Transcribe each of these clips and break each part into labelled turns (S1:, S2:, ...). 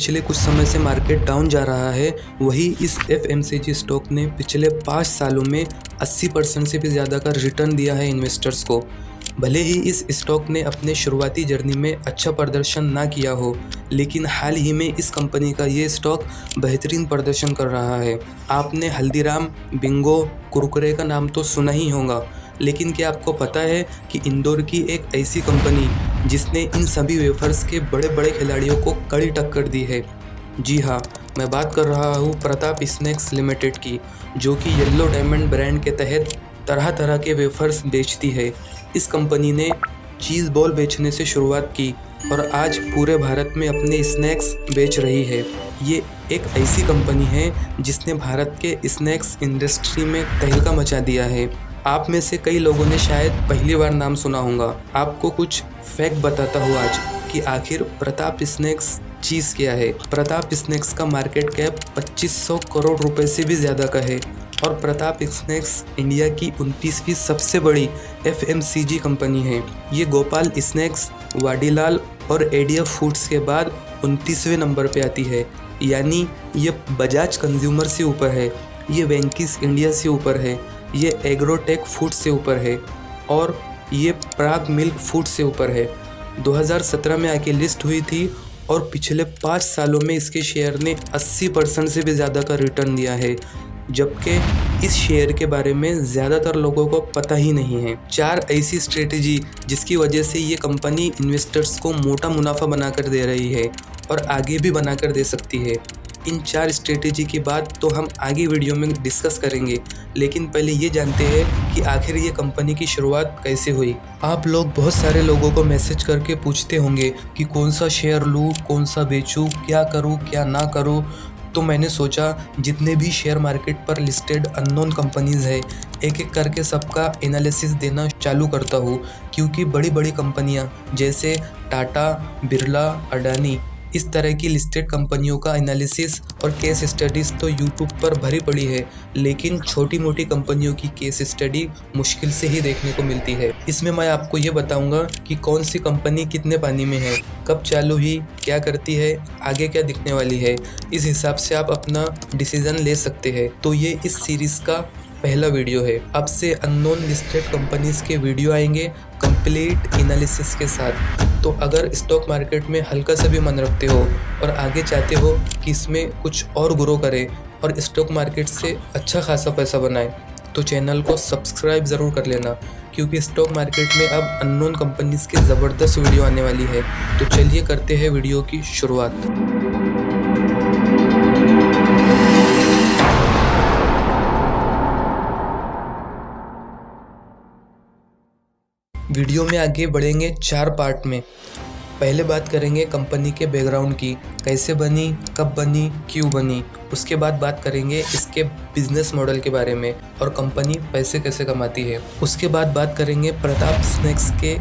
S1: पिछले कुछ समय से मार्केट डाउन जा रहा है, वही इस एफएमसीजी स्टॉक ने पिछले 5 सालों में 80% से भी ज़्यादा का रिटर्न दिया है इन्वेस्टर्स को। भले ही इस स्टॉक ने अपने शुरुआती जर्नी में अच्छा प्रदर्शन ना किया हो, लेकिन हाल ही में इस कंपनी का ये स्टॉक बेहतरीन प्रदर्शन कर रहा है। आपने हल्दीराम, बिंगो, कुरकुरे का नाम तो सुना ही होगा, लेकिन क्या आपको पता है कि इंदौर की एक ऐसी कंपनी जिसने इन सभी वेफर्स के बड़े बड़े खिलाड़ियों को कड़ी टक्कर दी है? जी हाँ, मैं बात कर रहा हूँ प्रताप स्नैक्स लिमिटेड की, जो कि येलो डायमंड ब्रांड के तहत तरह तरह के वेफर्स बेचती है। इस कंपनी ने चीज़ बॉल बेचने से शुरुआत की और आज पूरे भारत में अपने स्नैक्स बेच रही है। ये एक ऐसी कंपनी है जिसने भारत के स्नैक्स इंडस्ट्री में तहलका मचा दिया है। आप में से कई लोगों ने शायद पहली बार नाम सुना होगा। आपको कुछ फैक्ट बताता हूँ आज कि आखिर प्रताप स्नैक्स चीज़ क्या है। प्रताप स्नैक्स का मार्केट कैप 2500 करोड़ रुपए से भी ज़्यादा का है और प्रताप स्नैक्स इंडिया की 29वीं सबसे बड़ी एफएमसीजी कंपनी है। ये गोपाल स्नैक्स, वाडीलाल और एडीएफ फूड्स के बाद 29वें नंबर पे आती है, यानी ये बजाज कंज्यूमर से ऊपर है, ये वेंकीस इंडिया से ऊपर है, ये एग्रोटेक फूड से ऊपर है और ये प्राग मिल्क फूड से ऊपर है। 2017 में आके लिस्ट हुई थी और पिछले 5 सालों में इसके शेयर ने 80% से भी ज़्यादा का रिटर्न दिया है, जबकि इस शेयर के बारे में ज़्यादातर लोगों को पता ही नहीं है। 4 ऐसी स्ट्रेटजी जिसकी वजह से ये कंपनी इन्वेस्टर्स को मोटा मुनाफा बनाकर दे रही है और आगे भी बनाकर दे सकती है। इन 4 स्ट्रेटेजी की बात तो हम आगे वीडियो में डिस्कस करेंगे, लेकिन पहले ये जानते हैं कि आखिर ये कंपनी की शुरुआत कैसे हुई। आप लोग बहुत सारे लोगों को मैसेज करके पूछते होंगे कि कौन सा शेयर लूँ, कौन सा बेचूँ, क्या करूँ, क्या ना करूँ। तो मैंने सोचा जितने भी शेयर मार्केट पर लिस्टेड अननोन कंपनीज़ है, एक एक करके सबका एनालिसिस देना चालू करता हूँ, क्योंकि बड़ी बड़ी कंपनियाँ जैसे टाटा, बिरला, अडानी, इस तरह की लिस्टेड कंपनियों का एनालिसिस और केस स्टडीज़ तो यूट्यूब पर भरी पड़ी है, लेकिन छोटी मोटी कंपनियों की केस स्टडी मुश्किल से ही देखने को मिलती है। इसमें मैं आपको ये बताऊंगा कि कौन सी कंपनी कितने पानी में है, कब चालू हुई, क्या करती है, आगे क्या दिखने वाली है। इस हिसाब से आप अपना डिसीज़न ले सकते हैं। तो ये इस सीरीज़ का पहला वीडियो है। अब से अननोन लिस्टेड कंपनीज़ के वीडियो आएंगे कंप्लीट एनालिसिस के साथ। तो अगर स्टॉक मार्केट में हल्का सा भी मन रखते हो और आगे चाहते हो कि इसमें कुछ और ग्रो करें और स्टॉक मार्केट से अच्छा खासा पैसा बनाए, तो चैनल को सब्सक्राइब ज़रूर कर लेना, क्योंकि स्टॉक मार्केट में अब अननोन कंपनीज़ की ज़बरदस्त वीडियो आने वाली है। तो चलिए करते हैं वीडियो की शुरुआत। वीडियो में आगे बढ़ेंगे 4 पार्ट में। पहले बात करेंगे कंपनी के बैकग्राउंड की, कैसे बनी, कब बनी, क्यों बनी। उसके बाद बात करेंगे इसके बिजनेस मॉडल के बारे में और कंपनी पैसे कैसे कमाती है। उसके बाद बात करेंगे प्रताप स्नैक्स के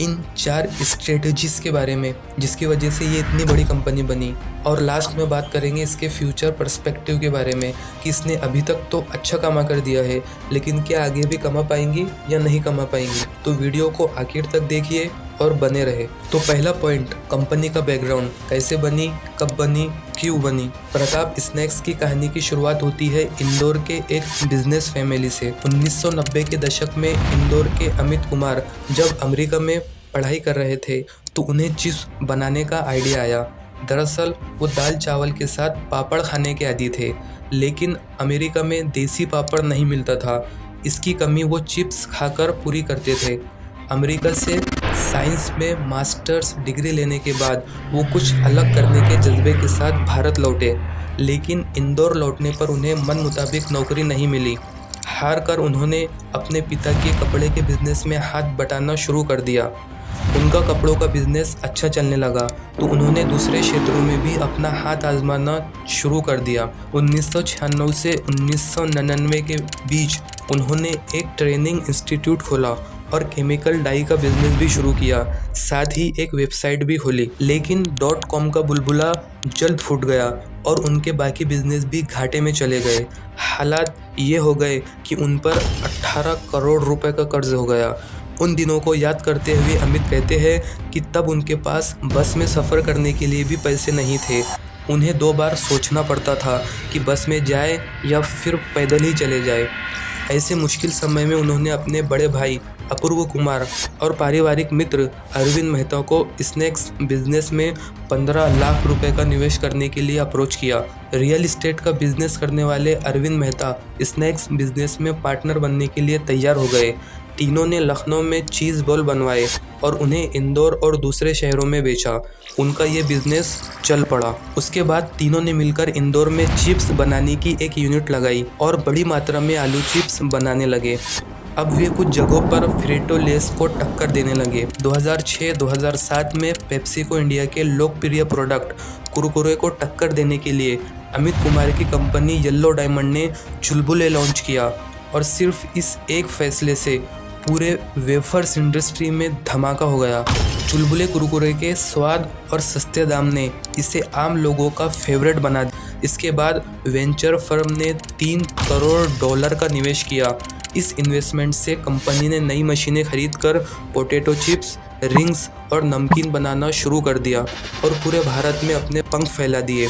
S1: इन 4 स्ट्रेटजीज़ के बारे में जिसकी वजह से ये इतनी बड़ी कंपनी बनी। और लास्ट में बात करेंगे इसके फ्यूचर पर्सपेक्टिव के बारे में कि इसने अभी तक तो अच्छा कमा कर दिया है, लेकिन क्या आगे भी कमा पाएंगी या नहीं कमा पाएंगी। तो वीडियो को आखिर तक देखिए और बने रहे। तो पहला पॉइंट, कंपनी का बैकग्राउंड, कैसे बनी, कब बनी, क्यों बनी। प्रताप स्नैक्स की कहानी की शुरुआत होती है इंदौर के एक बिजनेस फैमिली से। 1990 के दशक में इंदौर के अमित कुमार जब अमेरिका में पढ़ाई कर रहे थे तो उन्हें चिप्स बनाने का आइडिया आया। दरअसल वो दाल चावल के साथ पापड़ खाने के आदी थे, लेकिन अमेरिका में देसी पापड़ नहीं मिलता था। इसकी कमी वो चिप्स खाकर पूरी करते थे। अमेरिका से साइंस में मास्टर्स डिग्री लेने के बाद वो कुछ अलग करने के जज्बे के साथ भारत लौटे, लेकिन इंदौर लौटने पर उन्हें मन मुताबिक नौकरी नहीं मिली। हार कर उन्होंने अपने पिता के कपड़े के बिजनेस में हाथ बटाना शुरू कर दिया। उनका कपड़ों का बिजनेस अच्छा चलने लगा तो उन्होंने दूसरे क्षेत्रों में भी अपना हाथ आजमाना शुरू कर दिया। 1996 से 1999 के बीच उन्होंने एक ट्रेनिंग इंस्टीट्यूट खोला और केमिकल डाई का बिजनेस भी शुरू किया, साथ ही एक वेबसाइट भी खोली। लेकिन .com का बुलबुला जल्द फूट गया और उनके बाकी बिजनेस भी घाटे में चले गए। हालात ये हो गए कि उन पर 18 करोड़ रुपए का कर्ज हो गया। उन दिनों को याद करते हुए अमित कहते हैं कि तब उनके पास बस में सफ़र करने के लिए भी पैसे नहीं थे। उन्हें 2 बार सोचना पड़ता था कि बस में जाए या फिर पैदल ही चले जाए। ऐसे मुश्किल समय में उन्होंने अपने बड़े भाई अपूर्व कुमार और पारिवारिक मित्र अरविंद मेहता को स्नैक्स बिजनेस में 15 लाख रुपए का निवेश करने के लिए अप्रोच किया। रियल एस्टेट का बिजनेस करने वाले अरविंद मेहता स्नैक्स बिजनेस में पार्टनर बनने के लिए तैयार हो गए। तीनों ने लखनऊ में चीज़ बॉल बनवाए और उन्हें इंदौर और दूसरे शहरों में बेचा। उनका ये बिजनेस चल पड़ा। उसके बाद तीनों ने मिलकर इंदौर में चिप्स बनाने की एक यूनिट लगाई और बड़ी मात्रा में आलू चिप्स बनाने लगे। अब वे कुछ जगहों पर फ्रेटो लेस को टक्कर देने लगे। 2006-2007 में पेप्सी को इंडिया के लोकप्रिय प्रोडक्ट कुरकुरे को टक्कर देने के लिए अमित कुमार की कंपनी येलो डायमंड ने चुलबुले लॉन्च किया और सिर्फ इस एक फैसले से पूरे वेफर्स इंडस्ट्री में धमाका हो गया। चुलबुले कुरकुरे के स्वाद और सस्ते दाम ने इसे आम लोगों का फेवरेट बना दिया। इसके बाद वेंचर फर्म ने $3 करोड़ का निवेश किया। इस इन्वेस्टमेंट से कंपनी ने नई मशीनें खरीदकर पोटैटो चिप्स, रिंग्स और नमकीन बनाना शुरू कर दिया और पूरे भारत में अपने पंख फैला दिए।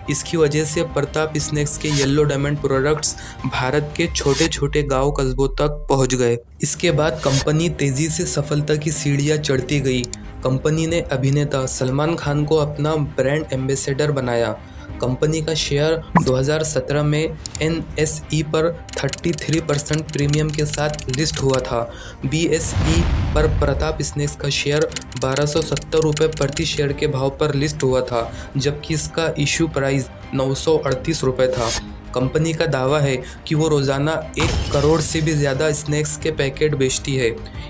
S1: इसकी वजह से प्रताप स्नैक्स के येलो डायमंड प्रोडक्ट्स भारत के छोटे छोटे गांव कस्बों तक पहुंच गए। इसके बाद कंपनी तेजी से सफलता की सीढ़ियां चढ़ती गई। कंपनी ने अभिनेता सलमान खान को अपना ब्रांड एम्बेसडर बनाया। कंपनी का शेयर 2017 में NSE पर 33% प्रीमियम के साथ लिस्ट हुआ था। BSE पर प्रताप स्नैक्स का शेयर 1270 रुपये प्रति शेयर के भाव पर लिस्ट हुआ था, जबकि इसका इशू प्राइस 938 रुपये था। कंपनी का दावा है कि वो रोज़ाना 1 करोड़ से भी ज़्यादा स्नैक्स के पैकेट बेचती है।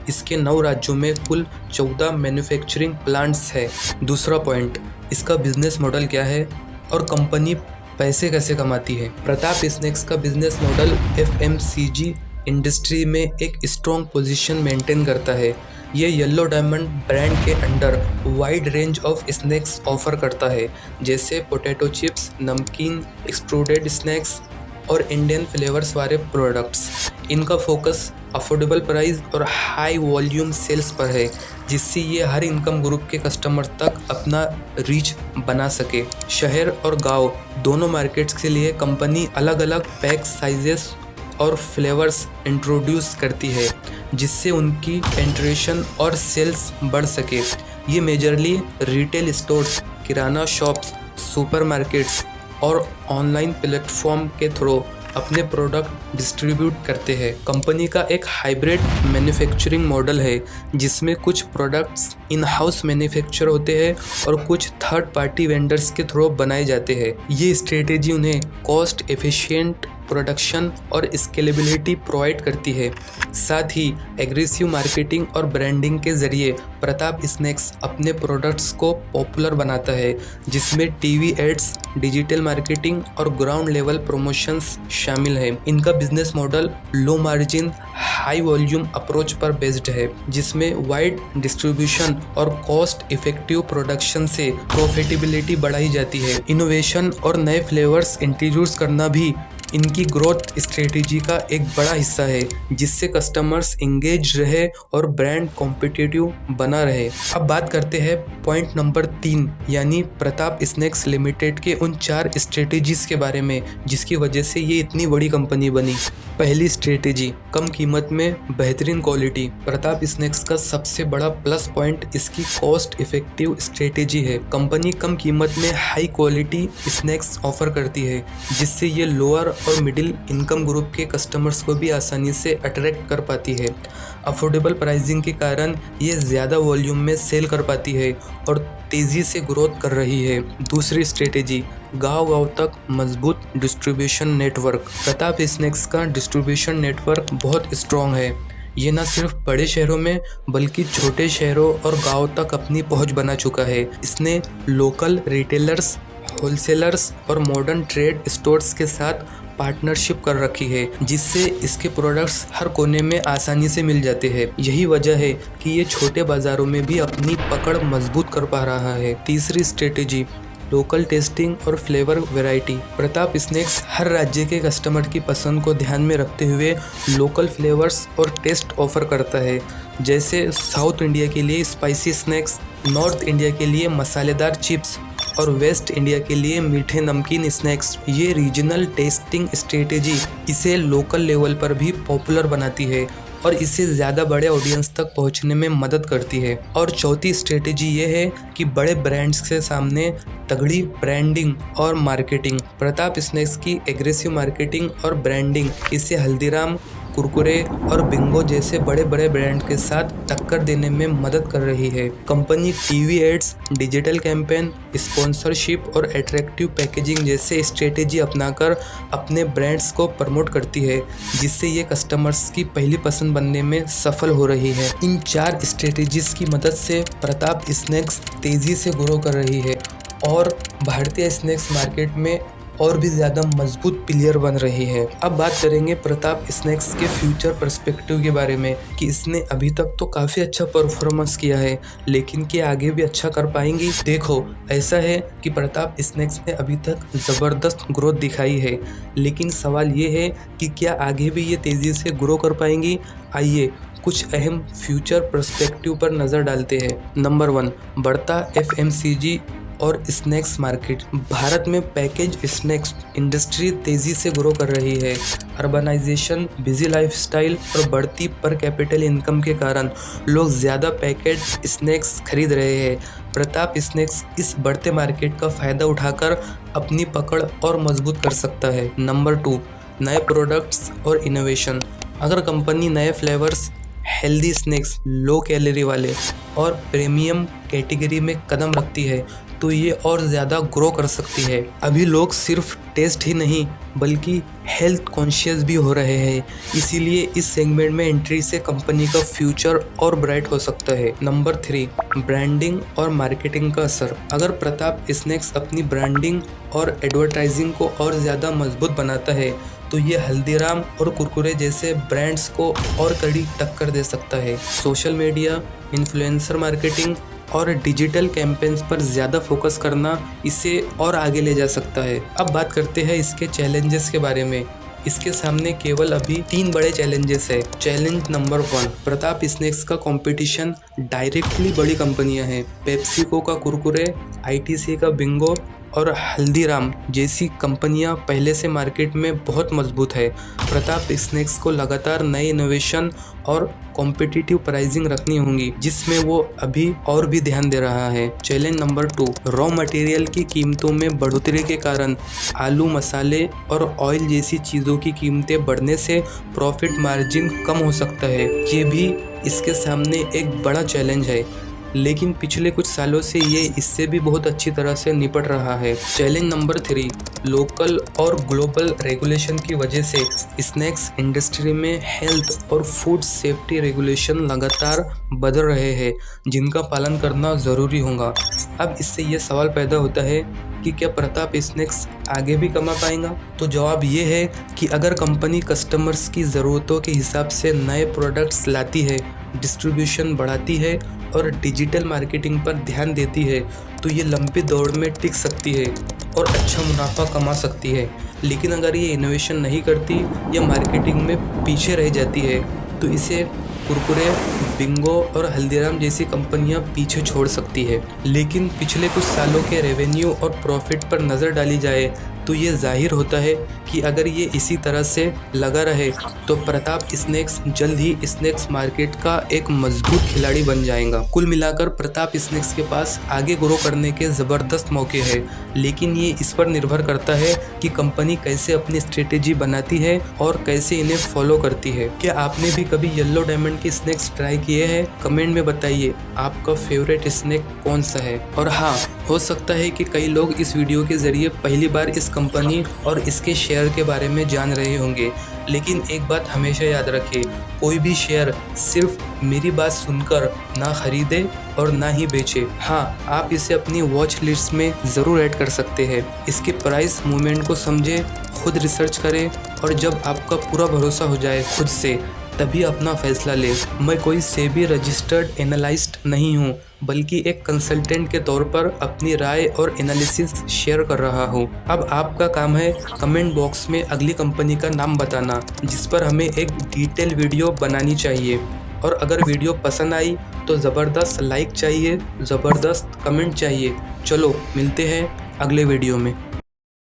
S1: इसके 9 राज्यों में कुल 14 मैन्युफैक्चरिंग प्लांट्स है। दूसरा पॉइंट, इसका बिजनेस मॉडल क्या है और कंपनी पैसे कैसे कमाती है। प्रताप स्नैक्स का बिजनेस मॉडल FMCG इंडस्ट्री में एक स्ट्रॉन्ग पोजीशन मेंटेन करता है। ये येलो डायमंड ब्रांड के under wide range of snacks offer करता है, जैसे पोटैटो चिप्स, नमकीन, एक्सट्रूडेड स्नैक्स और इंडियन फ्लेवर्स वाले प्रोडक्ट्स। इनका फोकस अफोर्डेबल प्राइस और हाई वॉल्यूम सेल्स पर है, जिससे ये हर इनकम ग्रुप के कस्टमर तक अपना रीच बना सके। शहर और गांव दोनों मार्केट्स के लिए कंपनी अलग अलग पैक साइजेस और फ्लेवर्स इंट्रोड्यूस करती है, जिससे उनकी पेंट्रेशन और सेल्स बढ़ सके। ये मेजरली रिटेल स्टोर्स, किराना शॉप्स, सुपरमार्केट्स और ऑनलाइन प्लेटफॉर्म के थ्रू अपने प्रोडक्ट डिस्ट्रीब्यूट करते हैं। कंपनी का एक हाइब्रिड मैन्युफैक्चरिंग मॉडल है, जिसमें कुछ प्रोडक्ट्स इन हाउस मैन्युफैक्चर होते हैं और कुछ थर्ड पार्टी वेंडर्स के थ्रू बनाए जाते हैं। ये स्ट्रेटेजी उन्हें कॉस्ट एफिशिएंट प्रोडक्शन और स्केलेबिलिटी प्रोवाइड करती है। साथ ही एग्रेसिव मार्केटिंग और ब्रांडिंग के जरिए प्रताप स्नैक्स अपने प्रोडक्ट्स को पॉपुलर बनाता है, जिसमें टीवी एड्स, डिजिटल मार्केटिंग और ग्राउंड लेवल प्रमोशंस शामिल हैं। इनका business model low margin high volume approach पर बेस्ड है, जिसमें वाइड डिस्ट्रीब्यूशन और कॉस्ट इफेक्टिव प्रोडक्शन से प्रॉफिटेबिलिटी बढ़ाई जाती है। इनोवेशन और नए फ्लेवर्स इंट्रोड्यूस करना भी इनकी ग्रोथ स्ट्रेटेजी का एक बड़ा हिस्सा है, जिससे कस्टमर्स इंगेज रहे और ब्रांड कॉम्पिटिटिव बना रहे। अब बात करते हैं पॉइंट नंबर 3, यानी प्रताप स्नैक्स लिमिटेड के उन 4 स्ट्रेटेजीज के बारे में जिसकी वजह से ये इतनी बड़ी कंपनी बनी। पहली स्ट्रेटेजी, कम कीमत में बेहतरीन क्वालिटी। प्रताप स्नैक्स का सबसे बड़ा प्लस पॉइंट इसकी कॉस्ट इफेक्टिव स्ट्रेटेजी है। कंपनी कम कीमत में हाई क्वालिटी स्नैक्स ऑफर करती है, जिससे ये लोअर और मिडिल इनकम ग्रुप के कस्टमर्स को भी आसानी से अट्रैक्ट कर पाती है। अफोर्डेबल प्राइसिंग के कारण ये ज़्यादा वॉल्यूम में सेल कर पाती है और तेज़ी से ग्रोथ कर रही है। दूसरी स्ट्रेटेजी, गांव-गांव तक मजबूत डिस्ट्रीब्यूशन नेटवर्क। प्रताप स्नैक्स का डिस्ट्रीब्यूशन नेटवर्क बहुत स्ट्रॉन्ग है। ये न सिर्फ बड़े शहरों में बल्कि छोटे शहरों और गांव तक अपनी पहुंच बना चुका है। इसने लोकल रिटेलर्स, होलसेलर्स और मॉडर्न ट्रेड स्टोर्स के साथ पार्टनरशिप कर रखी है, जिससे इसके प्रोडक्ट्स हर कोने में आसानी से मिल जाते हैं। यही वजह है कि ये छोटे बाजारों में भी अपनी पकड़ मजबूत कर पा रहा है। तीसरी स्ट्रेटेजी, लोकल टेस्टिंग और फ्लेवर वैरायटी। प्रताप स्नैक्स हर राज्य के कस्टमर की पसंद को ध्यान में रखते हुए लोकल फ्लेवर्स और टेस्ट ऑफर करता है, जैसे साउथ इंडिया के लिए स्पाइसी स्नैक्स, नॉर्थ इंडिया के लिए मसालेदार चिप्स और वेस्ट इंडिया के लिए मीठे नमकीन स्नैक्स। ये रीजनल टेस्टिंग स्ट्रेटेजी इसे लोकल लेवल पर भी पॉपुलर बनाती है और इसे ज़्यादा बड़े ऑडियंस तक पहुंचने में मदद करती है। और चौथी स्ट्रेटेजी ये है कि बड़े ब्रांड्स के सामने तगड़ी ब्रांडिंग और मार्केटिंग। प्रताप स्नैक्स की एग्रेसिव मार्केटिंग और ब्रांडिंग इसे हल्दीराम, कुरकुरे और बिंगो जैसे बड़े बड़े ब्रांड के साथ टक्कर देने में मदद कर रही है। Company TV ads, digital campaign, sponsorship और अट्रैक्टिव पैकेजिंग जैसे स्ट्रेटेजी अपनाकर अपने ब्रांड्स को प्रमोट करती है, जिससे ये कस्टमर्स की पहली पसंद बनने में सफल हो रही है। इन 4 स्ट्रेटेजीज की मदद से प्रताप स्नैक्स तेजी से ग्रो कर रही है और भारतीय स्नैक्स मार्केट में और भी ज़्यादा मजबूत प्लेयर बन रही है। अब बात करेंगे प्रताप स्नैक्स के फ्यूचर पर्सपेक्टिव के बारे में कि इसने अभी तक तो काफ़ी अच्छा परफॉर्मेंस किया है, लेकिन क्या आगे भी अच्छा कर पाएंगी? देखो, ऐसा है कि प्रताप स्नैक्स ने अभी तक ज़बरदस्त ग्रोथ दिखाई है, लेकिन सवाल ये है कि क्या आगे भी ये तेज़ी से ग्रो कर पाएंगी? आइए कुछ अहम फ्यूचर पर्सपेक्टिव पर नज़र डालते हैं। नंबर 1, बढ़ता FMCG और स्नैक्स मार्केट। भारत में पैकेज स्नैक्स इंडस्ट्री तेजी से ग्रो कर रही है। अर्बनाइजेशन, बिजी लाइफस्टाइल और बढ़ती पर कैपिटल इनकम के कारण लोग ज़्यादा पैकेज स्नैक्स खरीद रहे हैं। प्रताप स्नैक्स इस बढ़ते मार्केट का फ़ायदा उठाकर अपनी पकड़ और मजबूत कर सकता है। नंबर 2, नए प्रोडक्ट्स और इनोवेशन। अगर कंपनी नए flavours, healthy snacks, low calorie वाले और प्रीमियम कैटेगरी में कदम रखती है तो ये और ज़्यादा ग्रो कर सकती है। अभी लोग सिर्फ टेस्ट ही नहीं बल्कि हेल्थ कॉन्शियस भी हो रहे हैं, इसीलिए इस सेगमेंट में एंट्री से कंपनी का फ्यूचर और ब्राइट हो सकता है। नंबर 3, ब्रांडिंग और मार्केटिंग का असर। अगर प्रताप स्नैक्स अपनी ब्रांडिंग और एडवर्टाइजिंग को और ज़्यादा मजबूत बनाता है तो ये हल्दीराम और कुरकुरे जैसे ब्रांड्स को और कड़ी टक्कर दे सकता है। सोशल मीडिया, इन्फ्लुएंसर मार्केटिंग और डिजिटल कैंपेन्स पर ज़्यादा फोकस करना इसे और आगे ले जा सकता है। अब बात करते हैं इसके चैलेंजेस के बारे में। इसके सामने केवल अभी 3 बड़े चैलेंजेस है। चैलेंज नंबर 1, प्रताप स्नैक्स का कंपटीशन डायरेक्टली बड़ी कंपनियां हैं। पेप्सिको का कुरकुरे, ITC का बिंगो और हल्दीराम जैसी कंपनियां पहले से मार्केट में बहुत मजबूत है। प्रताप स्नैक्स को लगातार नए इनोवेशन और कॉम्पिटिटिव प्राइसिंग रखनी होंगी, जिसमें वो अभी और भी ध्यान दे रहा है। चैलेंज नंबर 2, रॉ मटेरियल की कीमतों में बढ़ोतरी के कारण आलू, मसाले और ऑयल जैसी चीज़ों की कीमतें बढ़ने से प्रॉफिट मार्जिन कम हो सकता है। ये भी इसके सामने एक बड़ा चैलेंज है, लेकिन पिछले कुछ सालों से ये इससे भी बहुत अच्छी तरह से निपट रहा है। चैलेंज नंबर 3, लोकल और ग्लोबल रेगुलेशन की वजह से स्नैक्स इंडस्ट्री में हेल्थ और फूड सेफ्टी रेगुलेशन लगातार बदल रहे हैं, जिनका पालन करना ज़रूरी होगा। अब इससे ये सवाल पैदा होता है कि क्या प्रताप स्नैक्स आगे भी कमा पाएगा? तो जवाब ये है कि अगर कंपनी कस्टमर्स की ज़रूरतों के हिसाब से नए प्रोडक्ट्स लाती है, डिस्ट्रीब्यूशन बढ़ाती है और डिजिटल मार्केटिंग पर ध्यान देती है तो ये लंबी दौड़ में टिक सकती है और अच्छा मुनाफा कमा सकती है। लेकिन अगर ये इनोवेशन नहीं करती या मार्केटिंग में पीछे रह जाती है तो इसे कुरकुरे, बिंगो और हल्दीराम जैसी कंपनियां पीछे छोड़ सकती है। लेकिन पिछले कुछ सालों के रेवेन्यू और प्रॉफिट पर नज़र डाली जाए तो ये जाहिर होता है कि अगर ये इसी तरह से लगा रहे तो प्रताप स्नैक्स जल्द ही स्नैक्स मार्केट का एक मजबूत खिलाड़ी बन जाएगा। कुल मिलाकर प्रताप स्नैक्स के पास आगे ग्रो करने के ज़बरदस्त मौके हैं, लेकिन ये इस पर निर्भर करता है कि कंपनी कैसे अपनी स्ट्रेटेजी बनाती है और कैसे इन्हें फॉलो करती है। क्या आपने भी कभी येलो डायमंड के स्नैक्स ट्राई किए हैं? कमेंट में बताइए आपका फेवरेट स्नैक कौन सा है। और हाँ, हो सकता है कि कई लोग इस वीडियो के जरिए पहली बार इस कंपनी और इसके शेयर के बारे में जान रहे होंगे, लेकिन एक बात हमेशा याद रखें, कोई भी शेयर सिर्फ मेरी बात सुनकर ना खरीदे और ना ही बेचे। हाँ, आप इसे अपनी वॉच लिस्ट में ज़रूर ऐड कर सकते हैं। इसके प्राइस मूवमेंट को समझें, खुद रिसर्च करें और जब आपका पूरा भरोसा हो जाए खुद से तभी अपना फैसला लें। मैं कोई सेबी रजिस्टर्ड एनालिस्ट नहीं हूँ, बल्कि एक कंसल्टेंट के तौर पर अपनी राय और एनालिसिस शेयर कर रहा हूँ। अब आपका काम है कमेंट बॉक्स में अगली कंपनी का नाम बताना जिस पर हमें एक डिटेल वीडियो बनानी चाहिए। और अगर वीडियो पसंद आई तो ज़बरदस्त लाइक चाहिए, ज़बरदस्त कमेंट चाहिए। चलो मिलते हैं अगले वीडियो में।